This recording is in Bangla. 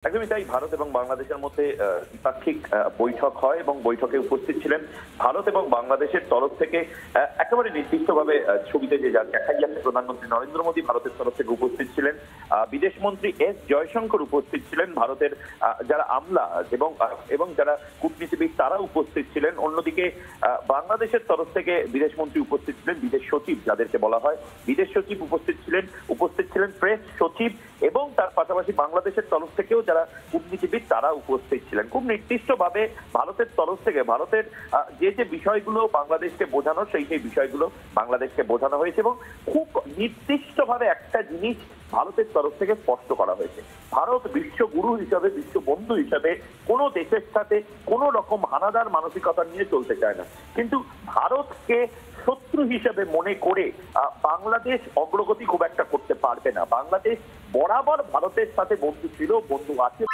একদমই তাই। ভারত এবং বাংলাদেশের মধ্যে দ্বিপাক্ষিক বৈঠক হয় এবং বৈঠকে উপস্থিত ছিলেন ভারত এবং বাংলাদেশের তরফ থেকে একেবারে নির্দিষ্টভাবে ছবিতে যে দেখাই যাচ্ছে প্রধানমন্ত্রী নরেন্দ্র মোদী ভারতের তরফ থেকে উপস্থিত ছিলেন, বিদেশমন্ত্রী এস জয়শঙ্কর উপস্থিত ছিলেন, ভারতের যারা আমলা এবং যারা কূটনীতিবিদ তারা উপস্থিত ছিলেন। অন্যদিকে বাংলাদেশের তরফ থেকে বিদেশমন্ত্রী উপস্থিত ছিলেন, বিদেশ সচিব যাদেরকে বলা হয় বিদেশ সচিব উপস্থিত ছিলেন প্রেস সচিব, এবং তার পাশাপাশি বাংলাদেশের তরফ থেকেও যারা কূটনীতিবিদ তারা উপস্থিত ছিলেন। খুব নির্দিষ্টভাবে ভারতের তরফ থেকে ভারতের যে বিষয়গুলো বাংলাদেশকে বোঝানো সেই বিষয়গুলো বাংলাদেশকে বোঝানো হয়েছে এবং খুব নির্দিষ্টভাবে একটা জিনিস ভারতের তরফ থেকে স্পষ্ট করা হয়েছে। ভারত বিশ্বগুরু হিসাবে, বিশ্ববন্ধু হিসাবে কোনো দেশের সাথে কোনো রকম হানাদার মানসিকতা নিয়ে চলতে চায় না, কিন্তু ভারতকে শত্রু হিসেবে মনে করে বাংলাদেশ অগ্রগতি খুব একটা করতে পারবে না। বাংলাদেশ বরাবর ভারতের সাথে বন্ধু ছিল, বন্ধু আছে।